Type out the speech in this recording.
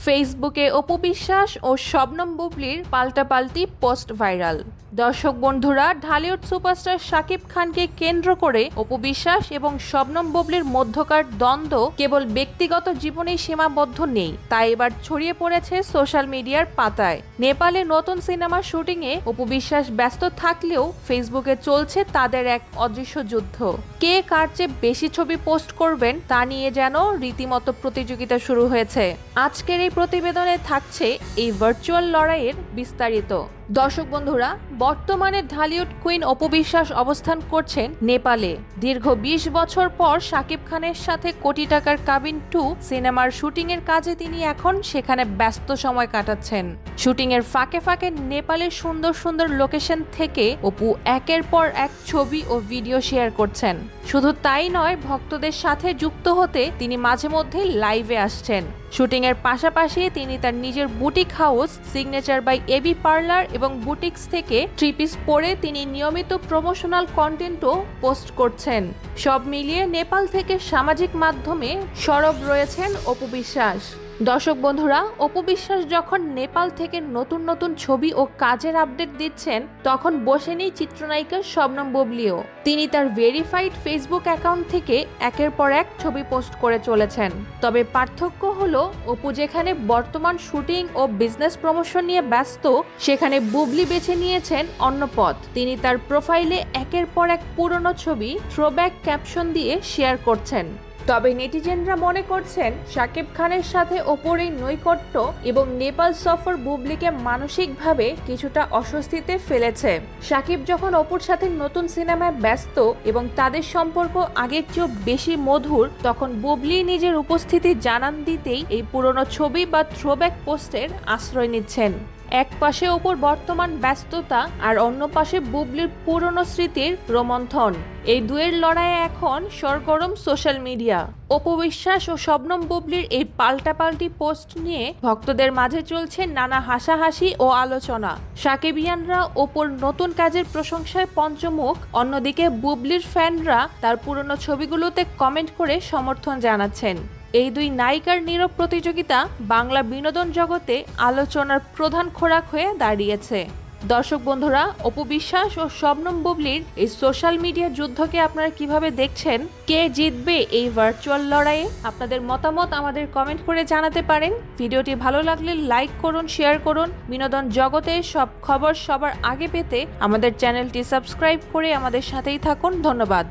ফেসবুকে অপু বিশ্বাস ও শবনম বুবলির পাল্টাপাল্টি পোস্ট ভাইরাল। দর্শক বন্ধুরা, ঢালিউড সুপারস্টার শাকিব খানকে কেন্দ্র করে অপু বিশ্বাস এবং শবনম বুবলির মধ্যকার দ্বন্দ্ব কেবল ব্যক্তিগত জীবনেই সীমাবদ্ধ নেই, তাই এবার ছড়িয়ে পড়েছে সোশ্যাল মিডিয়ার পাতায়। নেপালে নতুন সিনেমার শুটিংয়ে অপু বিশ্বাস ব্যস্ত থাকলেও ফেসবুকে চলছে তাদের এক অদৃশ্য যুদ্ধ। কে কার চেয়ে বেশি ছবি পোস্ট করবেন তা নিয়ে যেন রীতিমতো প্রতিযোগিতা শুরু হয়েছে। আজকের এই প্রতিবেদনে থাকছে এই ভার্চুয়াল লড়াইয়ের বিস্তারিত। দর্শক বন্ধুরা, বর্তমানে ঢালিউড কুইন অপু বিশ্বাস অবস্থান করছেন নেপালে। দীর্ঘ ২০ বছর পর শাকিব খানের সাথে কোটি টাকার কাবিন 2 সিনেমার শুটিং এর কাজে তিনি এখন সেখানে ব্যস্ত সময় কাটাচ্ছেন। শুটিং এর ফাঁকে ফাঁকে নেপালের সুন্দর সুন্দর লোকেশন থেকে অপু একের পর এক ছবি ও ভিডিও শেয়ার করছেন। শুধু তাই নয়, ভক্তদের সাথে যুক্ত হতে তিনি মাঝে মধ্যে লাইভে আসছেন। শুটিং এর পাশাপাশি তিনি তার নিজের boutique house signature by AB parlour এবং বুটিক্স থেকে 3 পিস পরে তিনি নিয়মিত প্রমোশনাল কন্টেন্টও পোস্ট করছেন। সব মিলিয়ে নেপাল থেকে সামাজিক মাধ্যমে সরব রয়েছেন অপু বিশ্বাস। দর্শক বন্ধুরা, অপু বিশ্বাস যখন নেপাল থেকে নতুন নতুন ছবি ও কাজের আপডেট দিচ্ছেন, তখন বসেনি চিত্রনায়িকা শবনম বুবলিও। তিনি তার ভেরিফাইড ফেসবুক অ্যাকাউন্ট থেকে একের পর এক ছবি পোস্ট করে চলেছেন। তবে পার্থক্য হলো, অপু যেখানে বর্তমান শুটিং ও বিজনেস প্রমোশন নিয়ে ব্যস্ত, সেখানে বুবলি বেছে নিয়েছেন অন্য পথ। তিনি তার প্রোফাইলে একের পর এক পুরনো ছবি থ্রোব্যাক ক্যাপশন দিয়ে শেয়ার করছেন। তবে নেটিজেনরা মনে করছেন শাকিব খানের সাথে অপুর এই নৈকট্য এবং নেপাল সফর বুবলিকে মানসিকভাবে কিছুটা অস্বস্তিতে ফেলেছে। শাকিব যখন অপুর সাথে নতুন সিনেমায় ব্যস্ত এবং তাদের সম্পর্ক আগের চেয়েও বেশি মধুর, তখন বুবলি নিজের উপস্থিতি জানান দিতেই এই পুরনো ছবি বা থ্রোব্যাক পোস্টের আশ্রয় নিচ্ছেন। এক পাশে অপুর বর্তমান ব্যস্ততা আর অন্য পাশে বুবলির পুরনো স্মৃতির রোমন্থন। এই দুয়ের লড়াইয়ে এখন সরগরম সোশ্যাল মিডিয়া। অপু বিশ্বাস ও শবনম বুবলির এই পাল্টাপাল্টি পোস্ট নিয়ে ভক্তদের মাঝে চলছে নানা হাসাহাসি ও আলোচনা। সাকিবিয়ানরা অপুর নতুন কাজের প্রশংসায় পঞ্চমুখ, অন্যদিকে বুবলির ফ্যানরা তার পুরনো ছবিগুলোতে কমেন্ট করে সমর্থন জানাচ্ছেন। এই দুই নায়িকার নীরব প্রতিযোগিতা বাংলা বিনোদন জগতে আলোচনার প্রধান খোরাক হয়ে দাঁড়িয়েছে। দর্শক বন্ধুরা, অপু বিশ্বাস ও শবনম বুবলির এই সোশ্যাল মিডিয়া যুদ্ধকে আপনারা কিভাবে দেখছেন? কে জিতবে এই ভার্চুয়াল লড়াইয়ে? আপনাদের মতামত আমাদের কমেন্ট করে জানাতে পারেন। ভিডিওটি ভালো লাগলে লাইক করুন, শেয়ার করুন। বিনোদন জগতের সব খবর সবার আগে পেতে আমাদের চ্যানেলটি সাবস্ক্রাইব করে আমাদের সাথেই থাকুন। ধন্যবাদ।